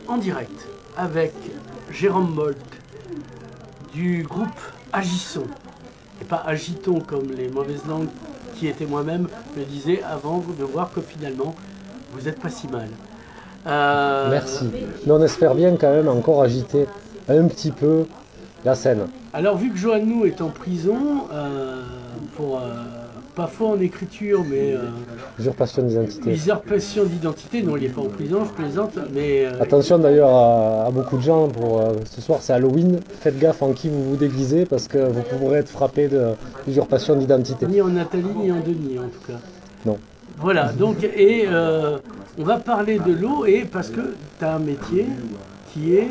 en direct avec Jérôme Molk du groupe Agissons. Et pas Agitons comme les mauvaises langues qui étaient moi-même me disaient avant de voir que finalement vous n'êtes pas si mal. Merci. Mais on espère bien quand même encore agiter un petit peu la scène. Alors vu que Joannou est en prison pour pas faux en écriture mais Usurpation d'identité. usurpation d'identité, non il n'est pas en prison, je plaisante, mais Attention d'ailleurs à beaucoup de gens, pour ce soir c'est Halloween, faites gaffe en qui vous vous déguisez parce que vous pourrez être frappé d'usurpation d'identité. ni en Nathalie ni en Denis en tout cas. Non. Voilà, donc et on va parler de l'eau et parce que tu as un métier qui est...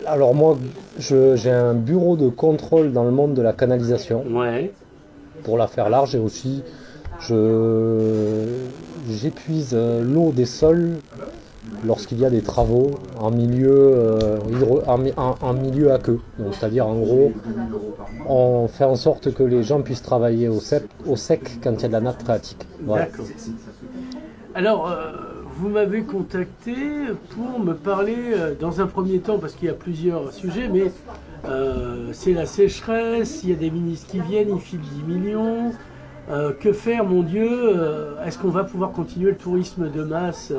Alors moi j'ai un bureau de contrôle dans le monde de la canalisation. Ouais. Pour la faire large, et aussi j'épuise l'eau des sols lorsqu'il y a des travaux en milieu, en milieu aqueux. Donc, c'est-à-dire en gros, on fait en sorte que les gens puissent travailler au sec quand il y a de la nappe phréatique. Voilà. D'accord. Alors, vous m'avez contacté pour me parler, dans un premier temps, parce qu'il y a plusieurs sujets, mais c'est la sécheresse, il y a des ministres qui viennent, ils filent 10 millions. Que faire, mon Dieu? Est-ce qu'on va pouvoir continuer le tourisme de masse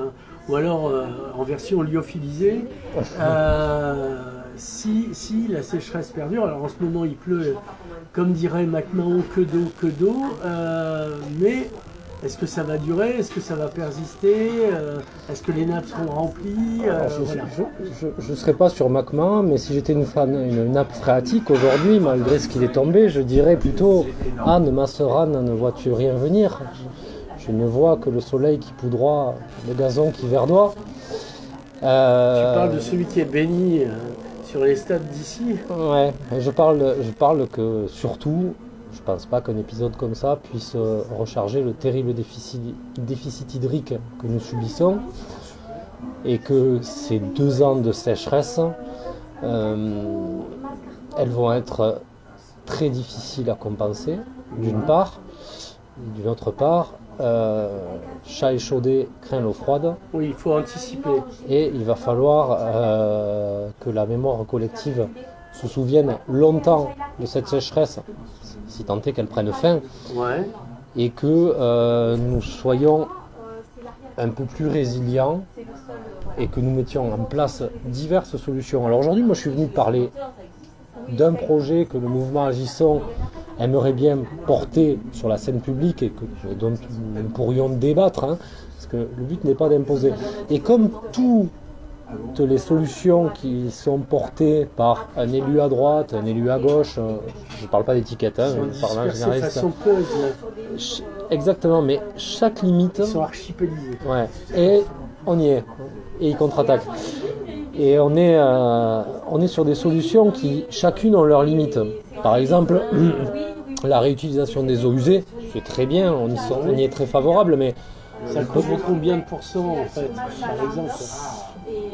ou alors en version lyophilisée si la sécheresse perdure? Alors en ce moment, il pleut, comme dirait MacMahon, que d'eau, mais est-ce que ça va durer? Est-ce que ça va persister? Est-ce que les nappes seront remplies? Je ne serais pas sur MacMahon, mais si j'étais une nappe phréatique aujourd'hui, malgré ce qu'il est tombé, je dirais plutôt « Anne, ma sœur Anne, ne vois-tu rien venir? Je ne vois que le soleil qui poudroie, le gazon qui verdoie. » Tu parles de celui qui est béni sur les stades d'ici? Ouais, je parle que surtout... Je ne pense pas qu'un épisode comme ça puisse recharger le terrible déficit hydrique que nous subissons et que ces 2 ans de sécheresse, elles vont être très difficiles à compenser, d'une part. D'une autre part, chat échaudé craint l'eau froide. Oui, il faut anticiper. Et il va falloir que la mémoire collective se souvienne longtemps de cette sécheresse, si tant est qu'elle prenne fin, ouais. Et que nous soyons un peu plus résilients et que nous mettions en place diverses solutions. Alors aujourd'hui, moi je suis venu parler d'un projet que le mouvement Agissons aimerait bien porter sur la scène publique et dont nous pourrions débattre, hein, parce que le but n'est pas d'imposer. Et comme toutes les solutions qui sont portées par un élu à droite, un élu à gauche, je ne parle pas d'étiquette, hein, je parle en généraliste. Exactement, mais chaque limite... Ils sont archipélisés. Ouais, et on y est, et ils contre-attaquent. Et on est sur des solutions qui, chacune, ont leurs limites. Par exemple, la réutilisation des eaux usées, c'est très bien, on y est très favorable, mais... Ça coûte combien de pourcents, en fait, par exemple?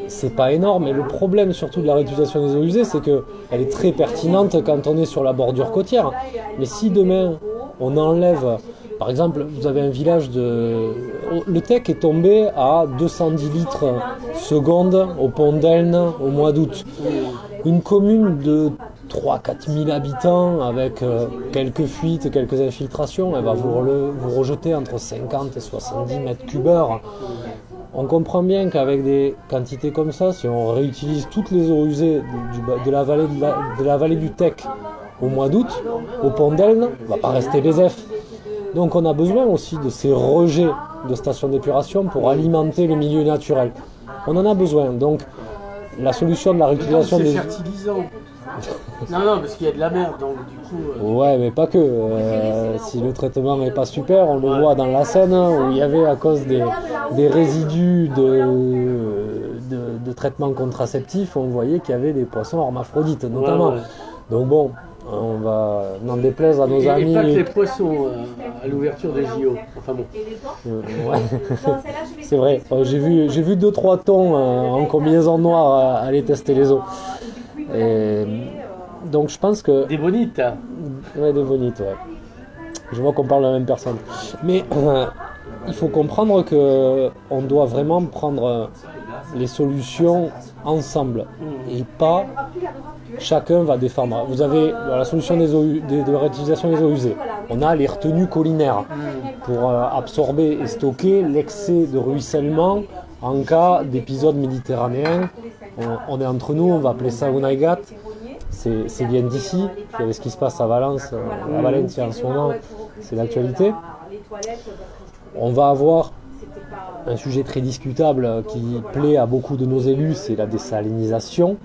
C'est pas énorme, et le problème surtout de la réutilisation des eaux usées, c'est qu'elle est très pertinente quand on est sur la bordure côtière. Mais si demain, on enlève... Par exemple, vous avez un village le Tech est tombé à 210 litres seconde au pont d'Elne au mois d'août. Une commune de 3-4 000 habitants avec quelques fuites, quelques infiltrations, elle va vous rejeter entre 50 et 70 mètres cubeurs. On comprend bien qu'avec des quantités comme ça, si on réutilise toutes les eaux usées de la vallée du Tech au mois d'août, au pont d'Elne, il ne va pas rester BZF. Donc on a besoin aussi de ces rejets de stations d'épuration pour alimenter le milieu naturel. On en a besoin. Donc la solution de la réutilisation des... C'est fertilisant. Non, parce qu'il y a de la merde, donc du coup... Ouais, mais pas que. Si le traitement n'est pas super, on le voit dans la Seine, où il y avait, à cause des résidus de traitement contraceptif, on voyait qu'il y avait des poissons hermaphrodites, notamment. Ouais. Donc bon... On va n'en déplaise à nos amis. Et pas que les poissons à l'ouverture des JO. Enfin bon. Ouais. C'est vrai. J'ai vu 2-3 thons en combinaison noire aller tester les eaux. Et donc je pense que... Des bonites. Ouais, des bonites, ouais. Je vois qu'on parle de la même personne. Mais il faut comprendre qu'on doit vraiment prendre les solutions ensemble et pas chacun va défendre. Vous avez la solution de réutilisation des eaux usées. On a les retenues collinaires pour absorber et stocker l'excès de ruissellement en cas d'épisode méditerranéen. On est entre nous, on va appeler ça Unaigat. C'est bien d'ici. Il y avait ce qui se passe à Valence, à Valencia en ce moment, c'est l'actualité. On va avoir un sujet très discutable qui plaît à beaucoup de nos élus, c'est la désalinisation.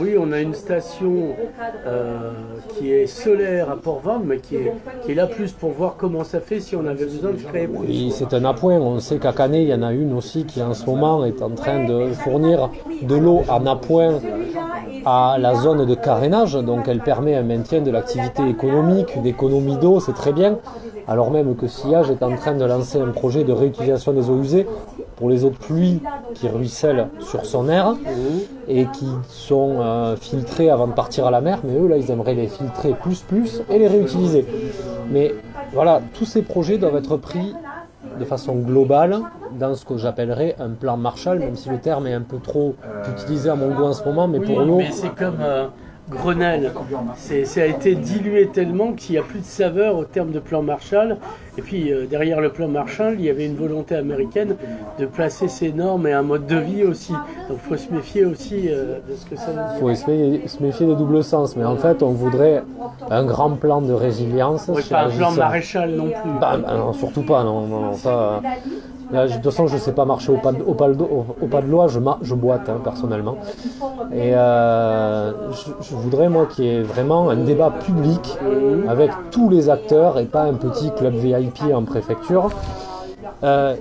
Oui, on a une station qui est solaire à Port-Ventre, mais qui est là plus pour voir comment ça fait si on avait besoin de créer plus. Oui, c'est un appoint. On sait qu'à Canet, il y en a une aussi qui en ce moment est en train de fournir de l'eau en appoint à la zone de carénage. Donc elle permet un maintien de l'activité économique, d'économie d'eau, c'est très bien. Alors même que Sillage est en train de lancer un projet de réutilisation des eaux usées pour les eaux de pluie qui ruissellent sur son aire et qui sont filtrées avant de partir à la mer, mais eux là ils aimeraient les filtrer plus et les réutiliser. Mais voilà, tous ces projets doivent être pris de façon globale dans ce que j'appellerais un plan Marshall, même si le terme est un peu trop utilisé à mon goût en ce moment, mais pour nous... mais c'est comme Grenelle, ça a été dilué tellement qu'il n'y a plus de saveur au terme de plan Marshall. Et puis derrière le plan Marshall, il y avait une volonté américaine de placer ces normes et un mode de vie aussi. Donc il faut se méfier aussi de ce que ça veut dire. Il faut se méfier des doubles sens, mais en fait on voudrait un grand plan de résilience. Oui, pas un plan Maréchal non plus. Non, surtout pas, non ça... Là, de toute façon, je ne sais pas marcher au pas de loi, je boite personnellement. Et je voudrais, moi, qu'il y ait vraiment un débat public avec tous les acteurs et pas un petit club VIP en préfecture.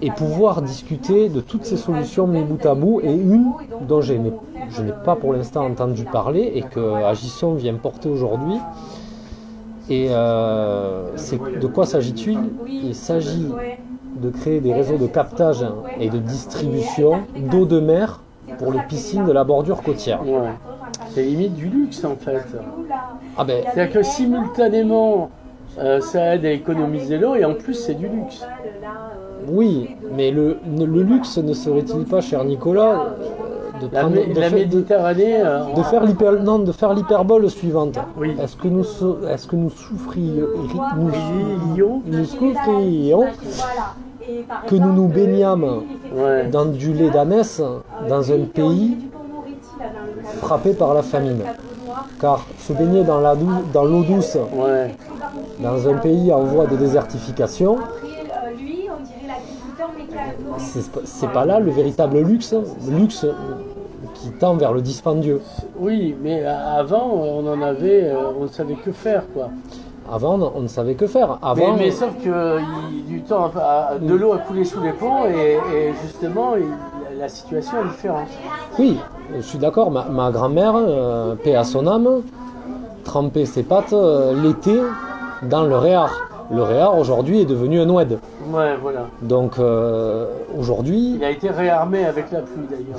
Et pouvoir discuter de toutes ces solutions mis bout à bout. Et une dont je n'ai pas pour l'instant entendu parler et que Agisson vient porter aujourd'hui. Et de quoi s'agit-il ? Il s'agit de créer des réseaux de captage et de distribution d'eau de mer pour les piscines de la bordure côtière. Ouais. C'est limite du luxe en fait. Ben, c'est-à-dire que simultanément ça aide à économiser l'eau et en plus c'est du luxe. Oui, mais le luxe ne serait-il pas, cher Nicolas, de faire l'hyperbole suivante. Oui. Est-ce que nous souffrions que nous baignâmes dans du lait d'ânesse dans un pays frappé par la famine? Car se baigner dans l'eau douce dans un pays en voie de désertification, c'est pas là le véritable luxe qui tend vers le dispendieux. Oui, mais avant, on ne savait que faire, quoi. Avant, on ne savait que faire. Avant, mais sauf que de l'eau a coulé sous les ponts et justement, la situation est différente. Oui, je suis d'accord. Ma grand-mère, paix à son âme, trempait ses pattes l'été dans le Réard. Le Réard, aujourd'hui, est devenu un oued. Ouais, voilà. Donc, aujourd'hui... Il a été réarmé avec la pluie, d'ailleurs.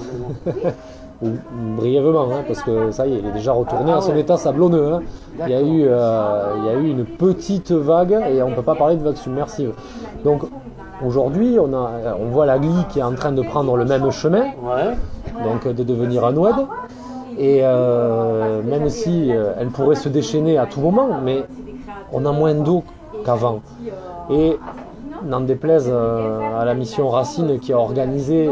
Brièvement, parce que ça y est, il est déjà retourné à son état sablonneux. Il y a eu une petite vague et on ne peut pas parler de vague submersive. Donc aujourd'hui, on voit la Glie qui est en train de prendre le même chemin, donc de devenir un oued. Et même si elle pourrait se déchaîner à tout moment, mais on a moins d'eau qu'avant. Et n'en déplaise à la mission Racine qui a organisé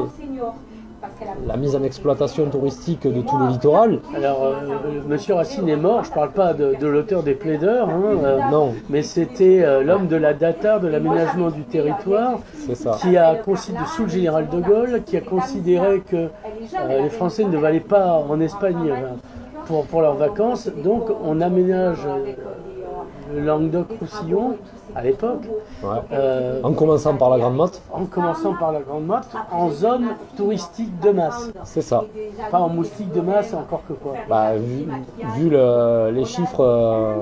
la mise en exploitation touristique de tout le littoral. Alors, Monsieur Racine est mort, je ne parle pas de l'auteur des plaideurs, non. Mais c'était l'homme de la data, de l'aménagement du territoire, qui a considéré, sous le général de Gaulle, qui a considéré que les Français ne devaient aller pas en Espagne pour leurs vacances, donc on aménage le Languedoc-Roussillon à l'époque. En commençant par la Grande Motte. En zone touristique de masse. C'est ça. Pas en moustique de masse, encore que quoi. Vu les chiffres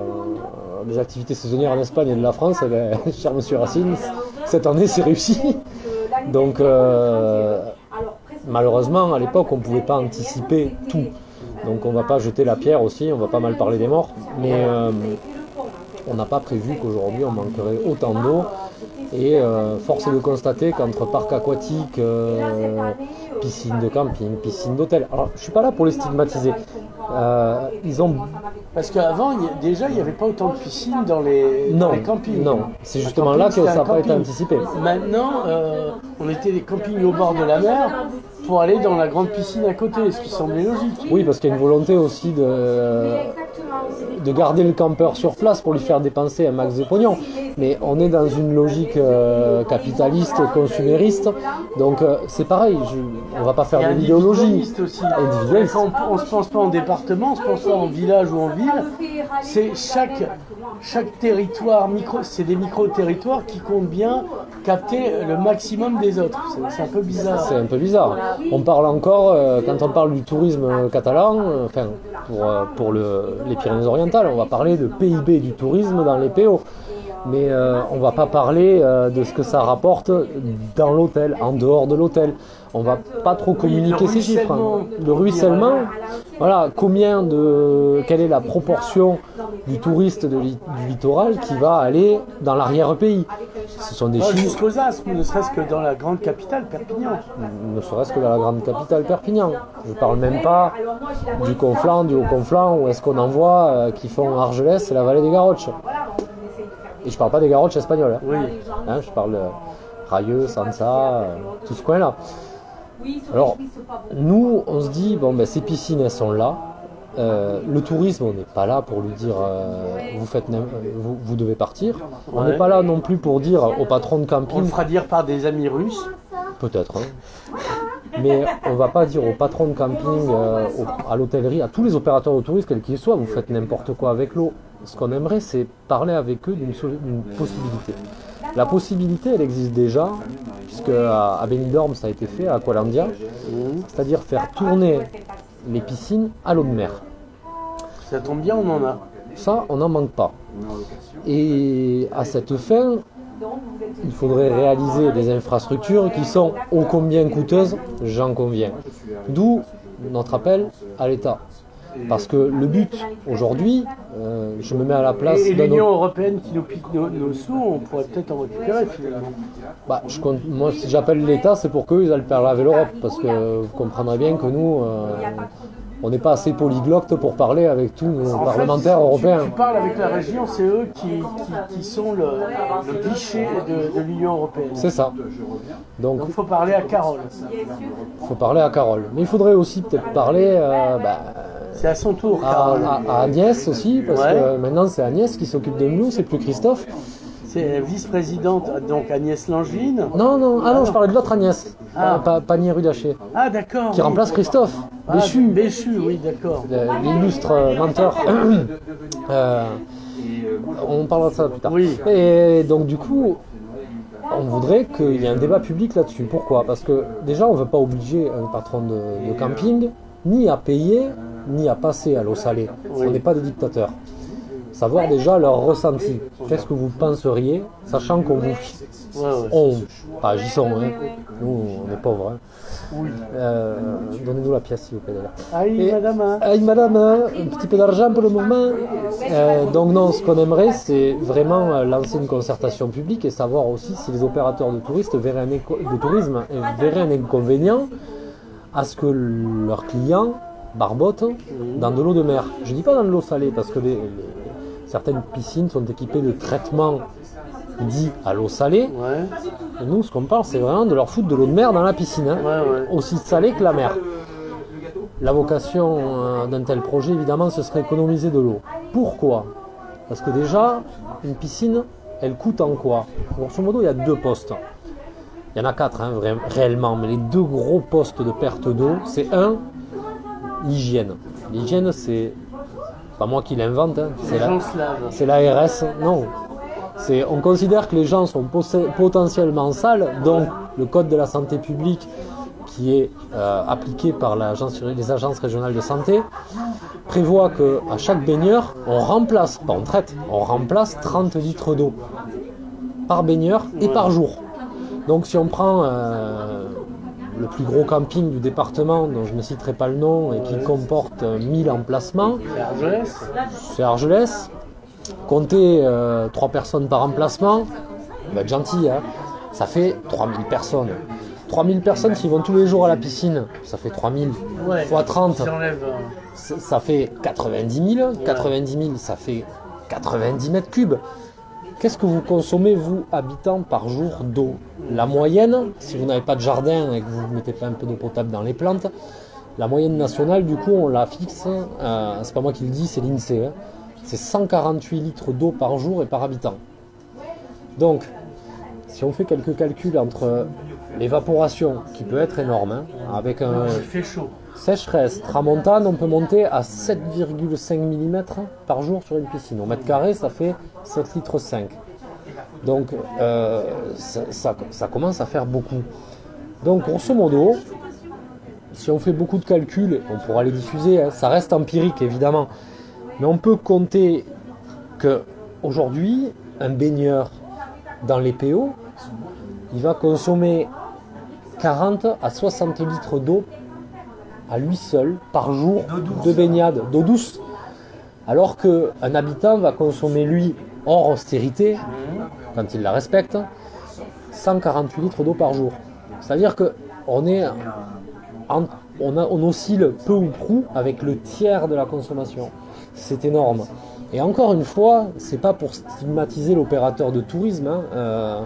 des activités saisonnières en Espagne et de la France, cher Monsieur Racine, cette année c'est réussi. Donc malheureusement, à l'époque, on ne pouvait pas anticiper tout. Donc on ne va pas jeter la pierre aussi, on va pas mal parler des morts. Mais on n'a pas prévu qu'aujourd'hui on manquerait autant d'eau et force est de constater qu'entre parcs aquatiques, piscines de camping, piscines d'hôtel. Alors, je suis pas là pour les stigmatiser. Ils ont... Parce qu'avant, déjà, il n'y avait pas autant de piscines dans les campings. Non, c'est justement là que ça n'a pas été anticipé. Maintenant, on était des campings au bord de la mer pour aller dans la grande piscine à côté, ce qui semblait logique. Oui, parce qu'il y a une volonté aussi de garder le campeur sur place pour lui faire dépenser un max de pognon. Mais on est dans une logique capitaliste, consumériste. Donc c'est pareil, on va pas faire de l'idéologie. Individualiste aussi. Individualiste. Quand on ne se pense pas en département, on se pense pas en village ou en ville. C'est chaque territoire, c'est des micro-territoires qui comptent bien capter le maximum des autres. C'est un peu bizarre. C'est un peu bizarre. On parle encore, quand on parle du tourisme catalan, enfin pour les Pyrénées-Orientales, on va parler de PIB du tourisme dans les PO. Mais on ne va pas parler de ce que ça rapporte dans l'hôtel, en dehors de l'hôtel. On ne va pas trop communiquer ces chiffres. Le ruissellement, voilà, quelle est la proportion du touriste du littoral qui va aller dans l'arrière-pays. Ce sont des chiffres... Jusqu'aux Aspres, ne serait-ce que dans la grande capitale, Perpignan. Ne serait-ce que dans la grande capitale, Perpignan. Je ne parle même pas du Conflans, du Haut-Conflans, où est-ce qu'on en voit qui font Argelès et la vallée des Garroches. Et je parle pas des Garroches espagnoles. Oui. Je parle de Rayeux, Sansa, tout ce coin-là. Alors, nous, on se dit, ces piscines, elles sont là. Le tourisme, on n'est pas là pour lui dire, vous devez partir. On n'est pas là non plus pour dire au patron de camping... On le fera dire par des amis russes. Peut-être. Mais on ne va pas dire au patron de camping, à l'hôtellerie, à tous les opérateurs de tourisme, quels qu'ils soient, vous faites n'importe quoi avec l'eau. Ce qu'on aimerait, c'est parler avec eux d'une possibilité. La possibilité, elle existe déjà, puisque à Benidorm, ça a été fait, à Aqualandia, c'est-à-dire faire tourner les piscines à l'eau de mer. Ça tombe bien, on en a. Ça, on n'en manque pas. Et à cette fin, il faudrait réaliser des infrastructures qui sont ô combien coûteuses, j'en conviens. D'où notre appel à l'État. Parce que le but, aujourd'hui, je me mets à la place... Et l'Union européenne qui nous pique nos sous, on pourrait peut-être en récupérer finalement. Moi, si j'appelle l'État, c'est pour qu'eux, ils aillent faire laver l'Europe. Parce que vous comprendrez bien que nous, on n'est pas assez polyglotte pour parler avec tous nos parlementaires européens. Tu parles avec la région, c'est eux qui sont le guichet de l'Union européenne. C'est ça. Donc il faut parler à Carole. Il faut parler à Carole. Mais il faudrait aussi peut-être parler... c'est à son tour, à Agnès aussi, parce que maintenant c'est Agnès qui s'occupe de nous, c'est plus Christophe. C'est vice-présidente, donc Agnès Langevin. Non, je parlais de l'autre Agnès, Panier Rudaché. Ah d'accord. Qui remplace Christophe, Béchu. Béchu, oui, d'accord. L'illustre menteur. On parlera de ça plus tard. Oui. Et donc du coup, on voudrait qu'il y ait un débat public là-dessus. Pourquoi ? Parce que déjà, on ne veut pas obliger un patron de camping ni à payer, ni à passer à l'eau salée. On n'est pas des dictateurs. Savoir déjà leur ressenti. Qu'est-ce que vous penseriez, sachant qu'on vous... Pas agissons, nous on est pauvres. Oui. Donnez-nous la pièce s'il vous plaît. Aïe madame. Aïe madame, un petit peu d'argent pour le moment. Donc non, ce qu'on aimerait, c'est vraiment lancer une concertation publique et savoir aussi si les opérateurs de tourisme verraient un inconvénient à ce que leurs clients barbotent dans de l'eau de mer. Je ne dis pas dans de l'eau salée, parce que certaines piscines sont équipées de traitements dits à l'eau salée. Et nous, ce qu'on parle, c'est vraiment de leur foutre de l'eau de mer dans la piscine, aussi salée que la mer. La vocation d'un tel projet, évidemment, ce serait économiser de l'eau. Pourquoi ? Parce que déjà, une piscine, elle coûte en quoi ? Grosso modo, il y a 2 postes. Il y en a 4 réellement, mais les 2 gros postes de perte d'eau, c'est l'hygiène. L'hygiène, c'est pas moi qui l'invente, c'est l'ARS. Non, on considère que les gens sont potentiellement sales, donc le code de la santé publique qui est appliqué par les agences régionales de santé prévoit qu'à chaque baigneur, on remplace 30 litres d'eau par baigneur et par jour. Donc si on prend le plus gros camping du département, dont je ne citerai pas le nom, et qui comporte 1000 emplacements, c'est Argelès. Comptez 3 personnes par emplacement, on va être gentil, ça fait 3000 personnes. 3000 personnes qui vont tous les jours à la piscine, ça fait 3000 fois 30, ça fait 90 000. 90 000, ça fait 90 mètres cubes. Qu'est-ce que vous consommez, vous, habitants, par jour d'eau? La moyenne, si vous n'avez pas de jardin et que vous ne mettez pas un peu d'eau potable dans les plantes, la moyenne nationale, du coup, on la fixe, c'est pas moi qui le dis, c'est l'INSEE, c'est 148 litres d'eau par jour et par habitant. Donc, si on fait quelques calculs entre l'évaporation, qui peut être énorme, avec un sécheresse, tramontane, on peut monter à 7,5 mm par jour sur une piscine. Au mètre carré, ça fait 7,5 litres. Donc, ça commence à faire beaucoup. Donc, grosso modo, si on fait beaucoup de calculs, on pourra les diffuser, hein, ça reste empirique évidemment, mais on peut compter qu'aujourd'hui, un baigneur dans les PO, il va consommer 40 à 60 litres d'eau à lui seul par jour de baignade, d'eau douce. Alors qu'un habitant va consommer, lui, hors austérité, quand il la respecte, 148 litres d'eau par jour. C'est-à-dire qu'on on oscille peu ou prou avec le tiers de la consommation. C'est énorme. Et encore une fois, c'est pas pour stigmatiser l'opérateur de tourisme, hein.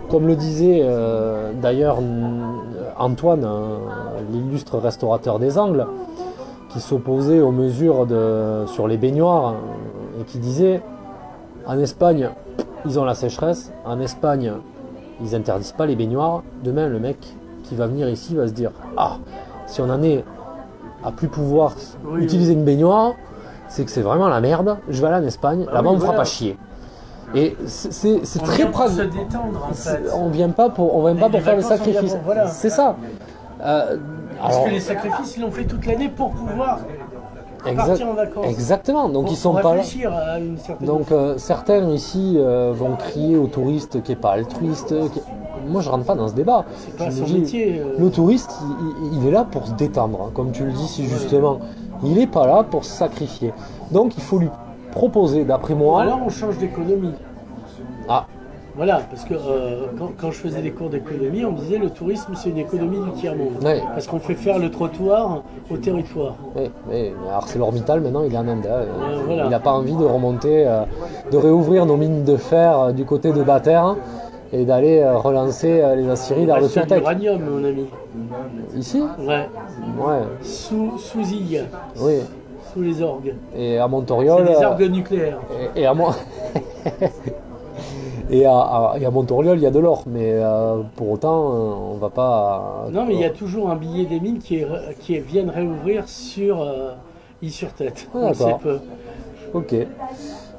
Comme le disait d'ailleurs Antoine, l'illustre restaurateur des Angles, qui s'opposait aux mesures sur les baignoires et qui disait en Espagne, ils ont la sécheresse, en Espagne, ils interdisent pas les baignoires. Demain, le mec qui va venir ici va se dire si on en est à plus pouvoir utiliser une baignoire, c'est que c'est vraiment la merde, je vais aller en Espagne, là-bas on me fera pas chier. Et c'est très pratique. On vient pas pour faire le sacrifice. C'est ça. Parce que les sacrifices, ils l'ont fait toute l'année pour pouvoir partir en vacances. Exactement. Donc ils sont pas là. Donc certains ici vont crier aux touristes qui n'est pas altruiste. Moi je rentre pas dans ce débat. C'est pas son métier. Le touriste, il est là pour se détendre, comme tu le dis si justement. Il n'est pas là pour se sacrifier. Donc il faut lui proposer, d'après moi... Alors on change d'économie. Ah. Voilà, parce que quand je faisais des cours d'économie, on me disait le tourisme c'est une économie du tiers-monde. Oui. Parce qu'on fait faire le trottoir au territoire. Oui, mais ArcelorMittal maintenant il est en Inde. Voilà. Il n'a pas envie de remonter, de réouvrir nos mines de fer du côté de Bataire et d'aller relancer les aciéries vers le Surtec. L'uranium, mon ami. Ici ? Ouais. Sous île. Oui. Sous les orgues. Et à Montoriol. C'est des orgues nucléaires. Et à et à Montoriol, il y a de l'or, mais pour autant, on va pas. Non, mais il y a toujours un billet des mines qui viennent réouvrir sur île-sur-Tête. D'accord. Ok.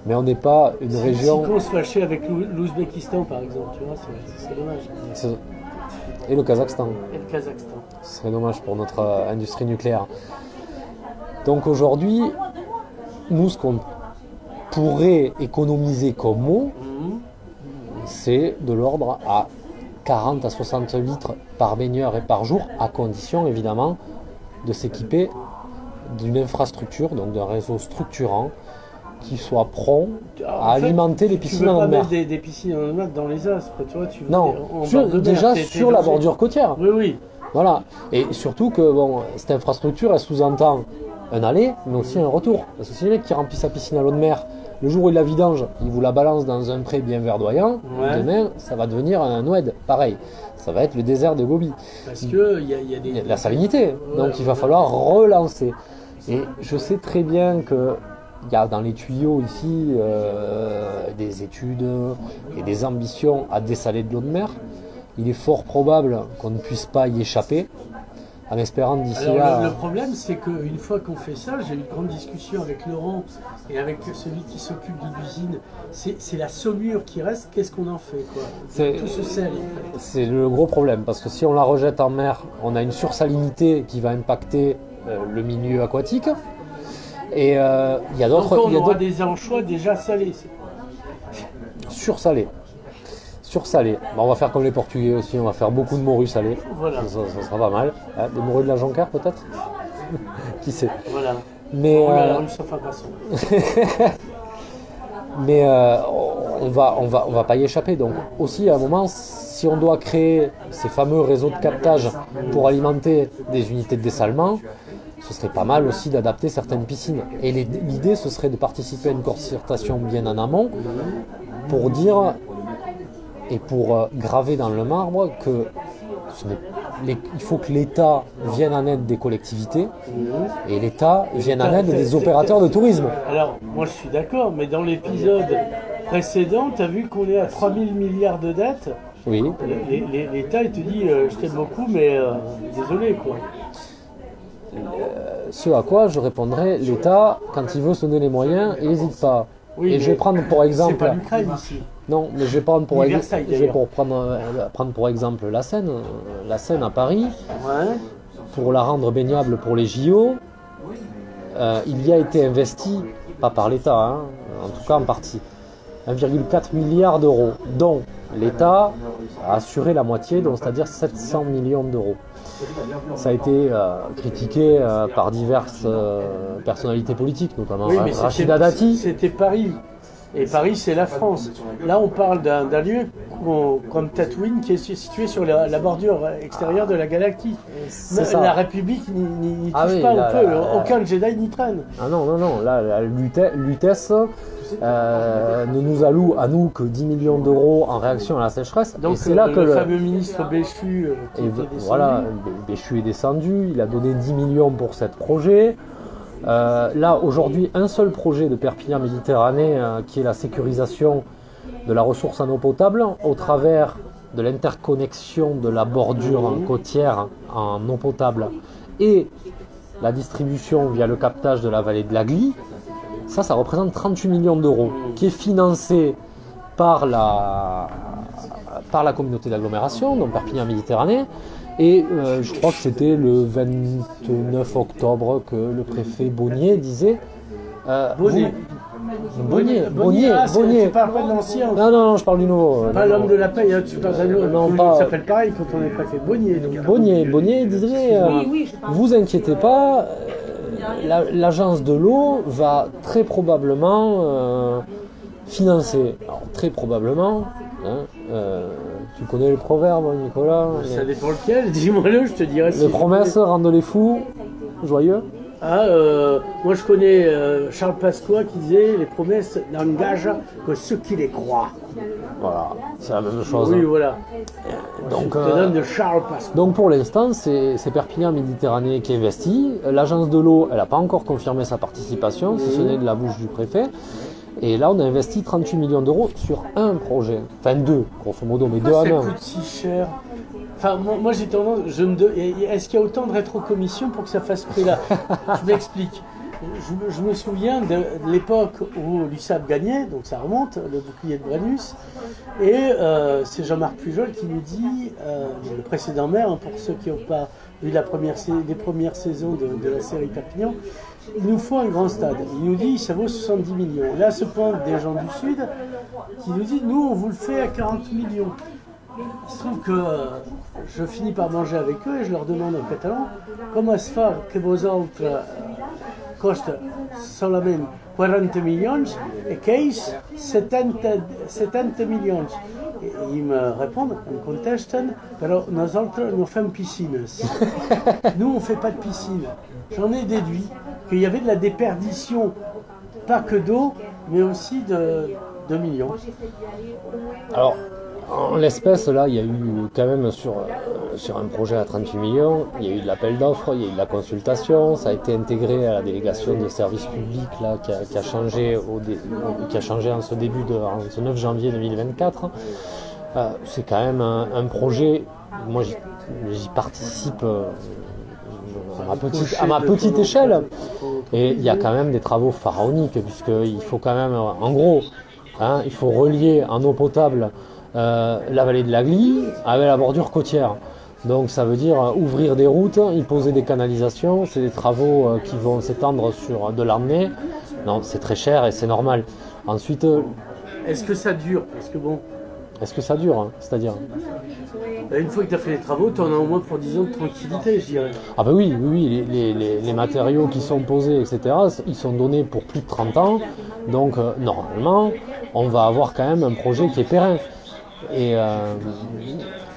Mais on n'est pas une région. Si on se fâchait avec l'Ouzbékistan, par exemple, tu vois, c'est dommage. Et le Kazakhstan. Et le Kazakhstan. Ce serait dommage pour notre industrie nucléaire. Donc aujourd'hui, nous, ce qu'on pourrait économiser comme eau, c'est de l'ordre à 40 à 60 litres par baigneur et par jour, à condition évidemment de s'équiper d'une infrastructure, donc d'un réseau structurant, qui soit prompt à alimenter les piscines en eau de mer. Tu veux pas mettre des piscines en eau de mer dans les Aspres, tu vois, tu veux non, déjà sur la bordure côtière. Oui. Voilà, et surtout que cette infrastructure, elle sous-entend un aller, mais aussi un retour. Parce que si le mec qui remplit sa piscine à l'eau de mer, le jour où il la vidange, il vous la balance dans un pré bien verdoyant, demain, ça va devenir un oued, pareil. Ça va être le désert de Gobi. Parce qu'il y a de la salinité, donc il va falloir relancer. Et je sais très bien que il y a dans les tuyaux ici des études et des ambitions à dessaler de l'eau de mer. Il est fort probable qu'on ne puisse pas y échapper, en espérant d'ici là... Le problème, c'est qu'une fois qu'on fait ça, j'ai eu une grande discussion avec Laurent et avec celui qui s'occupe de l'usine, c'est la saumure qui reste, qu'est-ce qu'on en fait, quoi? Tout ce sel, en fait. C'est le gros problème, parce que si on la rejette en mer, on a une sursalinité qui va impacter le milieu aquatique. Et il y a d'autres... Donc on aura des anchois déjà salés. Sursalés. On va faire comme les Portugais aussi, on va faire beaucoup de morues salées. Voilà. Ça sera pas mal. Hein, des morues de la Jonquière peut-être. Qui sait. Voilà. Mais mais on va pas y échapper. Donc aussi à un moment, si on doit créer ces fameux réseaux de captage pour alimenter des unités de dessalement, ce serait pas mal aussi d'adapter certaines piscines. Et l'idée, ce serait de participer à une concertation bien en amont pour dire et pour graver dans le marbre que il faut que l'État vienne en aide des collectivités et l'État vienne en aide des opérateurs de tourisme. Alors, moi je suis d'accord, mais dans l'épisode précédent, tu as vu qu'on est à 3000 milliards de dettes. Oui. L'État, il te dit je t'aime beaucoup, mais désolé quoi. Ce à quoi je répondrai, l'État, quand il veut se donner les moyens, il n'hésite pas. Oui, et je vais prendre pour exemple. C'est pas l'Ukraine ici. Non, mais je vais prendre pour, Versailles, prendre pour exemple la Seine à Paris, Ouais. pour la rendre baignable pour les JO. Il y a été investi, pas par l'État, hein, en tout cas en partie, 1,4 milliard d'euros, dont l'État a assuré la moitié, donc c'est-à-dire 700 millions d'euros. Ça a été critiqué par diverses personnalités politiques, notamment Oui, mais Rachida Dati. C'était Paris. Et Paris, c'est la France. Là, on parle d'un lieu comme Tatooine qui est situé sur la bordure extérieure de la galaxie. La République n'y touche pas un peu. Aucun Jedi n'y traîne. Ah non, là, l'UTES ne nous alloue à nous que 10 millions d'euros en réaction à la sécheresse. Donc, et c'est là que le fameux ministre Béchu voilà, Béchu est descendu, il a donné 10 millions pour ce projet. Là, aujourd'hui, un seul projet de Perpignan Méditerranée qui est la sécurisation de la ressource en eau potable au travers de l'interconnexion de la bordure côtière en eau potable et la distribution via le captage de la vallée de l'Agly. Ça représente 38 millions d'euros qui est financé par la communauté d'agglomération, donc Perpignan Méditerranée. Et je crois que c'était le 29 octobre que le préfet Bonnier disait. Bonnier. Tu parles pas de l'ancien. Non, je parle du nouveau. Pas l'homme de la paix, hein, tu parles d'un autre. Non, pas. Ça s'appelle pareil quand on est préfet. Bonnier disait vous inquiétez pas, l'agence de l'eau va très probablement financer. Alors, très probablement. Tu connais le proverbe, Nicolas? Ça dépend lequel, dis-moi-le, je te dirai. Les promesses rendent les fous joyeux. Moi je connais Charles Pasqua qui disait les promesses n'engagent que ceux qui les croient. Voilà, c'est la même chose. Oui, voilà. Donc, je te donne de Charles Pasqua. Donc pour l'instant, c'est Perpignan Méditerranée qui investit. L'agence de l'eau, elle n'a pas encore confirmé sa participation, si ce n'est de la bouche du préfet. Et là, on a investi 38 millions d'euros sur un projet. Enfin, deux, grosso modo, mais deux à un. Ça coûte si cher. Enfin, moi j'ai tendance. Est-ce qu'il y a autant de rétrocommissions pour que ça fasse ce prix-là? Je m'explique. Je me souviens de l'époque où l'USAP gagnait, donc ça remonte, le bouclier de Brennus. Et c'est Jean-Marc Pujol qui nous dit, le précédent maire, hein, pour ceux qui n'ont pas vu les premières saisons de la série Perpignan, il nous faut un grand stade. Il nous dit ça vaut 70 millions. Là se pointent des gens du Sud qui nous disent nous on vous le fait à 40 millions. Il se trouve que je finis par manger avec eux et je leur demande en catalan comment se fait que vosaltres costa solament 40 millions et qu'ells 70 millions. Et ils me répondent, ils me contestent, pero nosaltres no fem piscines. Nous on ne fait pas de piscine. J'en ai déduit qu'il y avait de la déperdition, pas que d'eau, mais aussi de millions. Alors, en l'espèce, là, il y a eu quand même sur un projet à 38 millions, il y a eu de l'appel d'offres, il y a eu de la consultation, ça a été intégré à la délégation des services publics là, qui a changé en ce 9 janvier 2024. C'est quand même un projet, moi j'y participe à ma petite échelle, et il y a quand même des travaux pharaoniques, puisqu'il faut quand même, en gros, il faut relier en eau potable la vallée de l'Agly avec la bordure côtière. Donc ça veut dire ouvrir des routes, y poser des canalisations, c'est des travaux qui vont s'étendre sur de l'année. Non, c'est très cher et c'est normal. Ensuite... Est-ce que ça dure? Parce que bon... Est-ce que ça dure, hein? C'est-à-dire une fois que tu as fait les travaux, tu en as au moins pour 10 ans de tranquillité, je dirais. Ah bah oui, les matériaux qui sont posés, etc., ils sont donnés pour plus de 30 ans. Donc normalement, on va avoir quand même un projet qui est pérenne. Et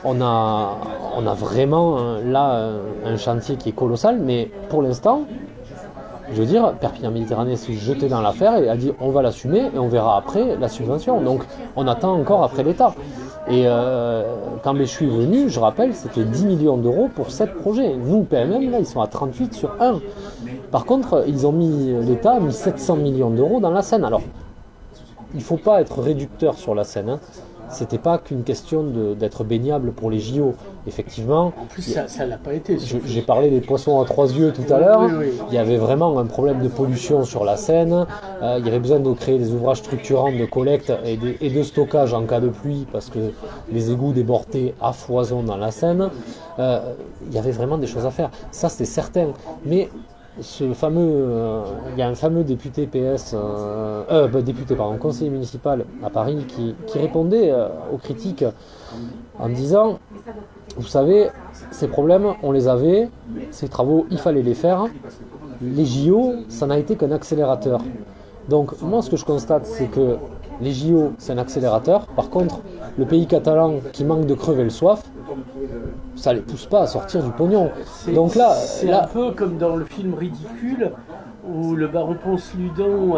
on a vraiment là un chantier qui est colossal, mais pour l'instant, je veux dire, Perpignan Méditerranée s'est jeté dans l'affaire et a dit on va l'assumer et on verra après la subvention. Donc on attend encore après l'État. Et quand Béchu est venu, je rappelle, c'était 10 millions d'euros pour 7 projets. Nous, PMM, là, ils sont à 38 sur 1. Par contre, l'État a mis 700 millions d'euros dans la Seine. Alors, il ne faut pas être réducteur sur la Seine. C'était pas qu'une question d'être baignable pour les JO. Effectivement. En plus, ça l'a pas été. J'ai parlé des poissons à 3 yeux tout à l'heure. Oui. Il y avait vraiment un problème de pollution sur la Seine. Il y avait besoin de créer des ouvrages structurants de collecte et de stockage en cas de pluie parce que les égouts débordaient à foison dans la Seine. Il y avait vraiment des choses à faire. Ça, c'est certain. Mais il y a un fameux député conseiller municipal à Paris qui répondait aux critiques en disant, vous savez, ces problèmes, on les avait, ces travaux, il fallait les faire. Les JO, ça n'a été qu'un accélérateur. Donc moi, ce que je constate, c'est que les JO, c'est un accélérateur. Par contre, le pays catalan qui manque de crever le soif, ça les pousse pas à sortir du pognon. Donc là, un peu comme dans le film Ridicule où le baron Ponce-Ludon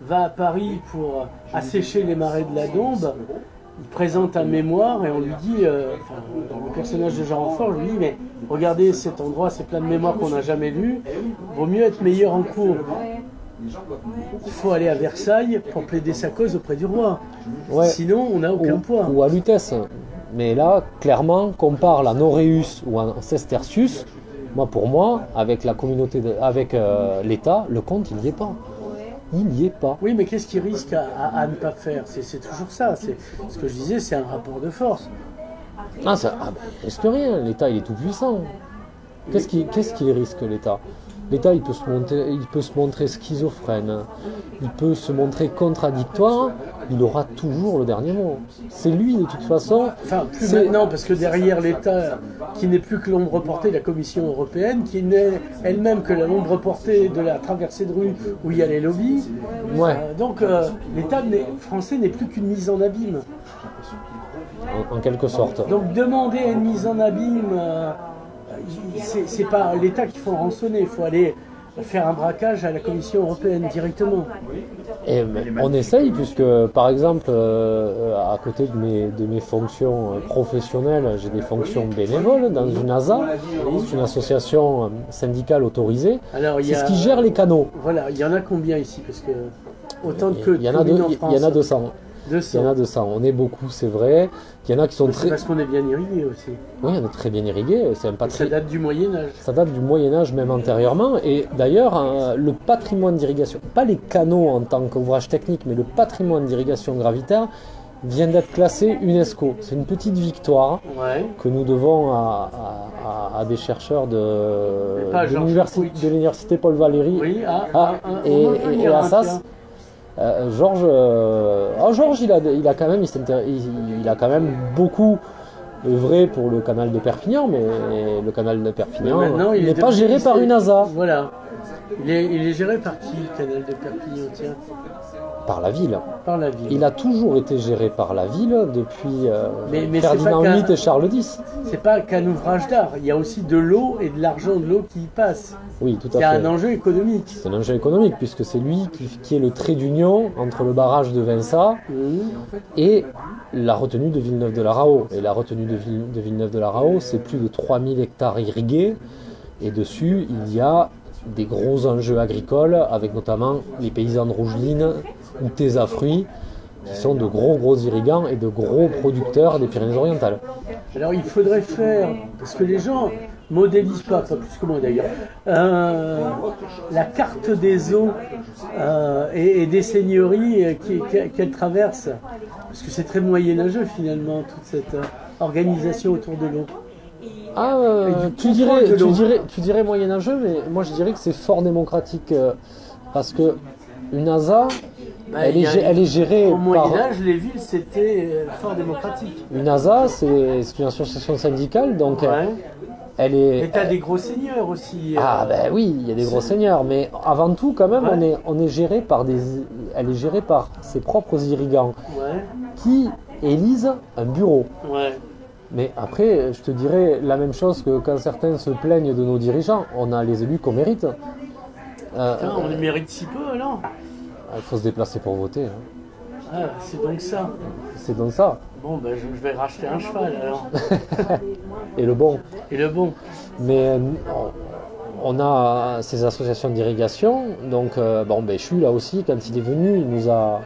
va à Paris pour assécher les marais de la Dombe. Il présente un mémoire et on lui dit, le personnage de Jean Renfort lui dit, mais regardez cet endroit, c'est plein de mémoires qu'on n'a jamais lues, vaut mieux être meilleur en cours. Il faut aller à Versailles pour plaider sa cause auprès du roi. Ouais. Sinon, on n'a aucun poids. Ou à Lutèce. Mais là, clairement, qu'on parle à Noréus ou à Sestercius, pour moi, avec la communauté, avec l'État, le compte, il n'y est pas. Il n'y est pas. Oui, mais qu'est-ce qu'il risque à ne pas faire? C'est toujours ça. Ce que je disais, c'est un rapport de force. Il risque rien. L'État, il est tout puissant. Qu'est-ce qu'il risque, l'État? L'État, il peut se montrer schizophrène, il peut se montrer contradictoire, il aura toujours le dernier mot. C'est lui, de toute façon. Enfin, plus maintenant, parce que derrière l'État, qui n'est plus que l'ombre portée de la Commission européenne, qui n'est elle-même que l'ombre portée de la traversée de rue où il y a les lobbies. Ouais. Donc, l'État français n'est plus qu'une mise en abîme. En quelque sorte. Donc, demander une mise en abîme... c'est pas l'État qu'il faut rançonner, il faut aller faire un braquage à la Commission européenne directement. Et on essaye, puisque par exemple, à côté de mes fonctions professionnelles, j'ai des fonctions bénévoles dans une ASA, c'est une association syndicale autorisée. C'est ce qui gère les canaux. Voilà, il y en a combien ici? Parce que autant que il y en a 200. 200. Il y en a 200. On est beaucoup, c'est vrai. Il y en a qui sont très... parce qu'on est bien irrigué aussi. Oui, on est très bien irrigué. Ça date du Moyen-Âge. Ça date du Moyen-Âge, même antérieurement. Et d'ailleurs, le patrimoine d'irrigation, pas les canaux en tant qu'ouvrage technique, mais le patrimoine d'irrigation gravitaire vient d'être classé UNESCO. C'est une petite victoire que nous devons à des chercheurs de l'université Paul Valéry et à Assas. Georges, il a quand même beaucoup œuvré pour le canal de Perpignan, mais le canal de Perpignan n'est pas géré par une ASA. Voilà. Il est géré par qui, le canal de Perpignan, tiens? Par la ville. Par la ville. Il a toujours été géré par la ville depuis Ferdinand VIII et Charles X. C'est pas qu'un ouvrage d'art, il y a aussi de l'eau et de l'argent de l'eau qui y passe. Oui, tout à fait. Il y a un enjeu économique. C'est un enjeu économique, puisque c'est lui qui est le trait d'union entre le barrage de Vinça et la retenue de Villeneuve-de-la-Raho. Et la retenue de Villeneuve-de-la-Raho, c'est plus de 3000 hectares irrigués. Et dessus, il y a des gros enjeux agricoles, avec notamment les paysans de Rougeline ou Tésa Fruits, qui sont de gros irrigants et de gros producteurs des Pyrénées-Orientales. Alors il faudrait faire, parce que les gens modélisent pas plus que moi d'ailleurs, la carte des eaux et des seigneuries qu'elle traverse, parce que c'est très moyenâgeux finalement, toute cette organisation autour de l'eau. Tu dirais moyenâgeux, mais moi je dirais que c'est fort démocratique, parce que une ASA, elle est gérée au Moyen-Âge, les villes c'était fort démocratique. Une ASA, c'est une association syndicale, donc elle est... Et t'as des gros seigneurs aussi. Oui, il y a des gros seigneurs, mais avant tout quand même, on est géré par elle est gérée par ses propres irrigants, qui élisent un bureau. Ouais. Mais après, je te dirais la même chose que quand certains se plaignent de nos dirigeants, on a les élus qu'on mérite. Putain, on les mérite si peu alors. Il faut se déplacer pour voter. Hein. Ah, c'est donc ça. C'est donc ça. Bon, ben, je vais racheter un cheval alors. Et le bon. Et le bon. Mais on a ces associations d'irrigation. Donc, bon, Béchu, là aussi, quand il est venu, il nous a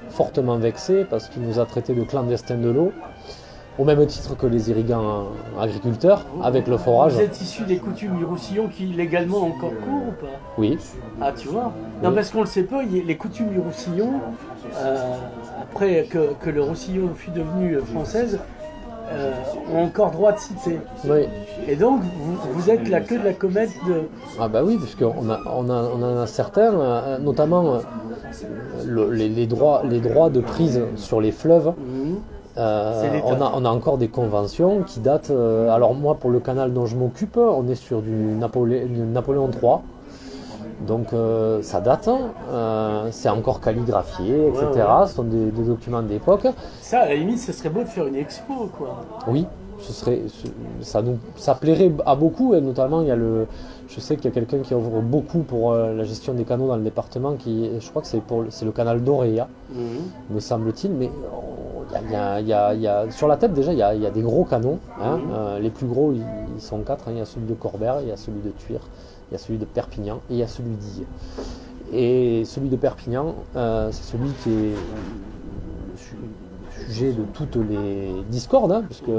fortement vexés parce qu'il nous a traités de clandestins de l'eau. Au même titre que les irrigants agriculteurs, avec le forage. Vous êtes issu des coutumes du Roussillon qui légalement encore courent ou pas? Oui. Ah, tu vois. Non, Oui. parce qu'on le sait pas, les coutumes du Roussillon, après que le Roussillon fut devenue française, ont encore droit de citer. Oui. Et donc, vous êtes la queue de la comète de... Ah bah oui, puisqu'on on en a certains, notamment les droits de prise sur les fleuves. On a encore des conventions qui datent. Alors moi, pour le canal dont je m'occupe, on est sur du Napoléon III. Donc ça date, c'est encore calligraphié, etc. Ouais, ouais. Ce sont des documents d'époque. Ça, à la limite, ce serait beau de faire une expo, quoi. Oui, ça plairait à beaucoup, et notamment je sais qu'il y a quelqu'un qui ouvre beaucoup pour la gestion des canaux dans le département, je crois que c'est le canal d'Oréa, me semble-t-il, mais sur la tête déjà il y a des gros canaux, hein, les plus gros ils sont 4, hein. Il y a celui de Corbert, il y a celui de Thuir, il y a celui de Perpignan et il y a celui d'Ille. Et celui de Perpignan, c'est celui qui est sujet de toutes les discordes, hein, puisque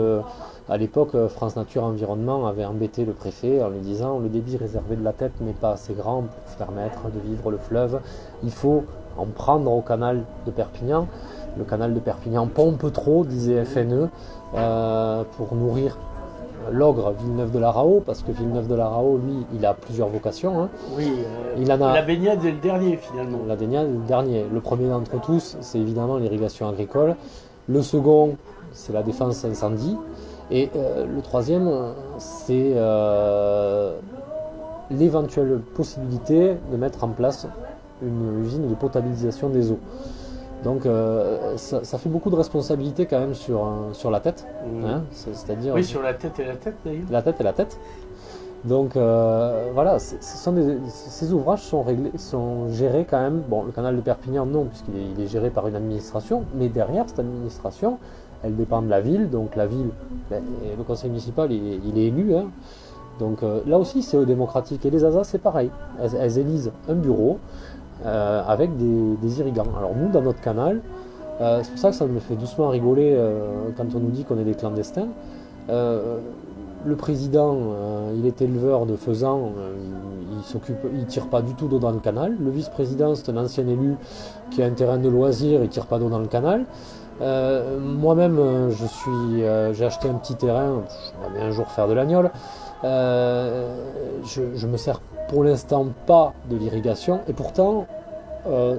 à l'époque, France Nature Environnement avait embêté le préfet en lui disant le débit réservé de la tête n'est pas assez grand pour permettre de vivre le fleuve. Il faut en prendre au canal de Perpignan. Le canal de Perpignan pompe trop, disait FNE, pour nourrir l'ogre Villeneuve-de-la-Raho, parce que Villeneuve-de-la-Raho, lui, il a plusieurs vocations. Hein. Oui, il en a... la baignade est le dernier finalement. La baignade est le dernier. Le premier d'entre tous, c'est évidemment l'irrigation agricole. Le second, c'est la défense incendie. Et le troisième, c'est l'éventuelle possibilité de mettre en place une usine de potabilisation des eaux. Donc ça fait beaucoup de responsabilités quand même sur la tête. Hein, c'est-à-dire, oui, sur la tête et la tête d'ailleurs. La tête et la tête. Donc voilà, ces ouvrages sont gérés quand même. Bon, le canal de Perpignan, non, puisqu'il est géré par une administration, mais derrière cette administration, elle dépend de la ville, donc la ville, le conseil municipal, il est élu. Hein. Donc là aussi, c'est démocratique. Et les ASA, c'est pareil. Elles élisent un bureau avec des irrigants. Alors nous, dans notre canal, c'est pour ça que ça me fait doucement rigoler quand on nous dit qu'on est des clandestins. Le président, il est éleveur de faisans, il tire pas du tout d'eau dans le canal. Le vice-président, c'est un ancien élu qui a un terrain de loisirs, il tire pas d'eau dans le canal. Moi-même, j'ai acheté un petit terrain, j'aimerais bien un jour faire de l'agnole. Je me sers pour l'instant pas de l'irrigation, et pourtant,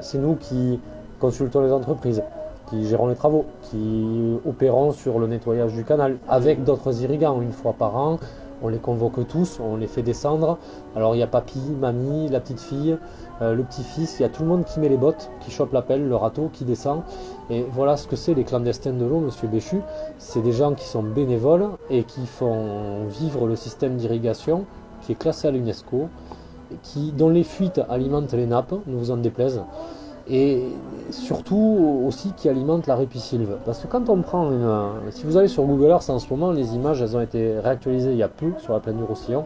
c'est nous qui consultons les entreprises, qui gérons les travaux, qui opérons sur le nettoyage du canal, avec d'autres irrigants une fois par an. On les convoque tous, on les fait descendre. Alors il y a papy, mamie, la petite fille, le petit-fils, il y a tout le monde qui met les bottes, qui chope la pelle, le râteau, qui descend. Et voilà ce que c'est les clandestins de l'eau, monsieur Béchu. C'est des gens qui sont bénévoles et qui font vivre le système d'irrigation qui est classé à l'UNESCO, dont les fuites alimentent les nappes, ne vous en déplaise. Et surtout aussi qui alimente la ripisylve. Parce que quand on prend si vous allez sur Google Earth en ce moment, les images elles ont été réactualisées il y a peu sur la plaine du Roussillon,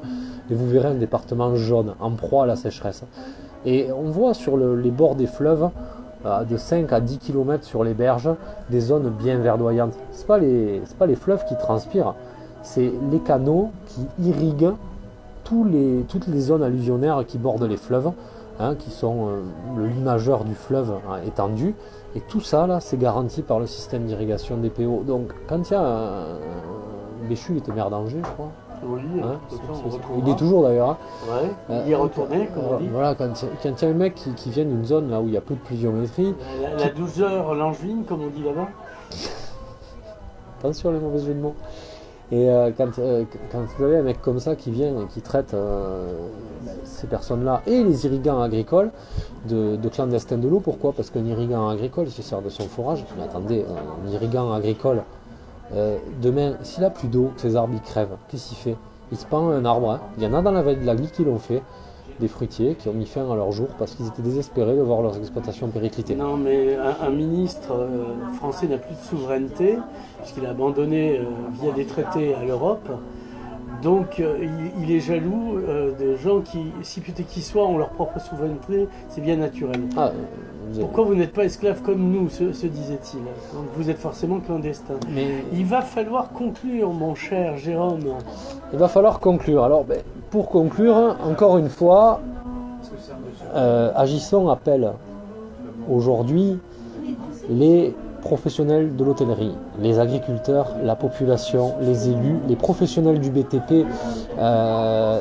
et vous verrez un département jaune, en proie à la sécheresse. Et on voit sur les bords des fleuves, de 5 à 10 km sur les berges, des zones bien verdoyantes. C'est pas les fleuves qui transpirent, c'est les canaux qui irriguent toutes les zones alluvionnaires qui bordent les fleuves. Hein, qui sont le lit majeur du fleuve étendu, et tout ça là c'est garanti par le système d'irrigation des PO. Donc quand il y a Béchu, il était maire d'Angers, je crois. Oui, Hein, on il est toujours d'ailleurs. Hein. Ouais, il y est retourné, comme on dit. Voilà, quand il y a un mec qui vient d'une zone là où il y a peu de pluviométrie. La 12 heures langevine, comme on dit là-bas. Attention les mauvais jeux de mots. Et quand vous avez un mec comme ça qui vient et qui traite ces personnes-là et les irrigants agricoles de clandestins de l'eau, pourquoi? Parce qu'un irrigant agricole, il se sert de son forage. Mais attendez, un irrigant agricole, demain, s'il n'a plus d'eau, que ses arbres ils crèvent, qu'est-ce qu'il fait? Il se pend un arbre. Hein. Il y en a dans la vallée de la Glique qui l'ont fait. Des fruitiers qui ont mis fin à leur jour parce qu'ils étaient désespérés de voir leurs exploitations péricliter. Non, mais un ministre français n'a plus de souveraineté, puisqu'il a abandonné via des traités à l'Europe. Donc il est jaloux de gens qui, si peut-être qu'ils soient, ont leur propre souveraineté, c'est bien naturel. Ah, Pourquoi vous n'êtes pas esclaves comme nous, se disait-il. Donc vous êtes forcément clandestins. Mais il va falloir conclure, mon cher Jérôme. Il va falloir conclure. Alors, pour conclure, encore une fois, Agisson appelle aujourd'hui les professionnels de l'hôtellerie, les agriculteurs, la population, les élus, les professionnels du BTP,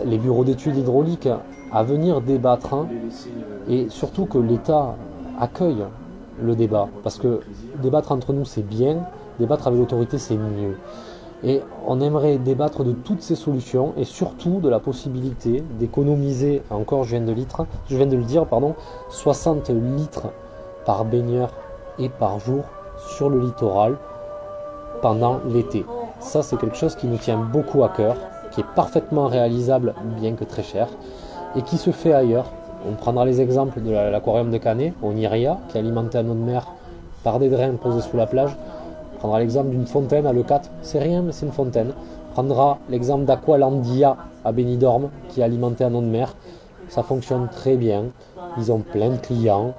les bureaux d'études hydrauliques à venir débattre et surtout que l'État accueille le débat parce que débattre entre nous c'est bien, débattre avec l'autorité c'est mieux. Et on aimerait débattre de toutes ces solutions et surtout de la possibilité d'économiser, encore je viens de le dire, 60 litres par baigneur et par jour sur le littoral pendant l'été. Ça c'est quelque chose qui nous tient beaucoup à cœur, qui est parfaitement réalisable bien que très cher et qui se fait ailleurs. On prendra les exemples de l'aquarium de Canet, au Niria, qui est alimenté en eau de mer par des drains posés sous la plage. On prendra l'exemple d'une fontaine à Leucate, c'est rien mais c'est une fontaine. On prendra l'exemple d'Aqualandia à Benidorm, qui est alimenté en eau de mer. Ça fonctionne très bien, ils ont plein de clients,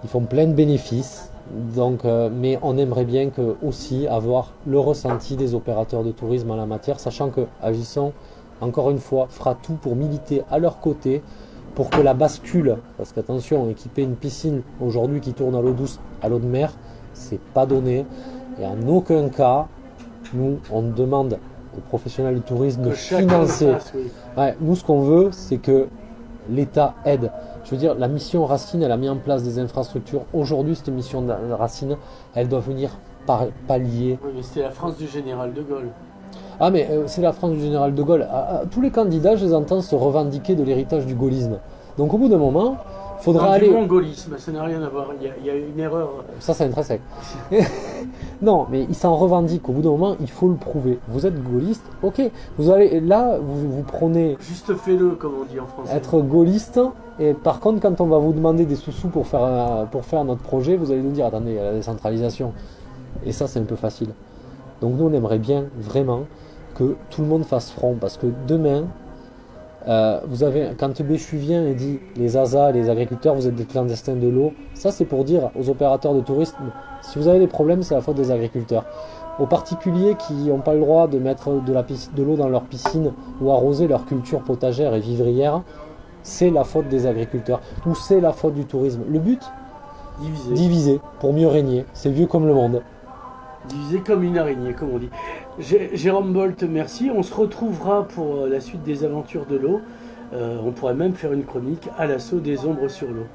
ils font plein de bénéfices. Donc, mais on aimerait bien aussi avoir le ressenti des opérateurs de tourisme en la matière, sachant que Agisson, encore une fois, fera tout pour militer à leur côté, pour que la bascule, parce qu'attention, équiper une piscine aujourd'hui qui tourne à l'eau douce, à l'eau de mer, c'est pas donné. Et en aucun cas, nous, on demande aux professionnels du tourisme de financer. Ouais, nous, ce qu'on veut, c'est que l'État aide. Je veux dire, la mission Racine, elle a mis en place des infrastructures. Aujourd'hui, cette mission de Racine, elle doit venir pallier. Oui, mais c'était la France du général de Gaulle. Ah, mais c'est la France du général de Gaulle. Tous les candidats, je les entends se revendiquer de l'héritage du gaullisme. Donc, au bout d'un moment, il faudra aller. Du mongolisme, ça n'a rien à voir. Il y a une erreur. Ça, c'est intrinsèque. Non, mais ils s'en revendiquent. Au bout d'un moment, il faut le prouver. Vous êtes gaulliste, ok. Vous allez là, vous prenez. Juste fais-le, comme on dit en français. Être gaulliste. Et par contre, quand on va vous demander des sous-sous pour faire notre projet, vous allez nous dire attendez, il y a la décentralisation. Et ça, c'est un peu facile. Donc, nous, on aimerait bien vraiment que tout le monde fasse front, parce que demain, vous avez, quand Béchu vient et dit les ASA, les agriculteurs, vous êtes des clandestins de l'eau, ça c'est pour dire aux opérateurs de tourisme, si vous avez des problèmes, c'est la faute des agriculteurs. Aux particuliers qui n'ont pas le droit de mettre de l'eau dans leur piscine ou arroser leur culture potagère et vivrière, c'est la faute des agriculteurs, ou c'est la faute du tourisme. Le but, diviser pour mieux régner, c'est vieux comme le monde. Divisé comme une araignée, comme on dit. Jérôme Bolt, merci. On se retrouvera pour la suite des aventures de l'eau. On pourrait même faire une chronique à l'assaut des ombres sur l'eau.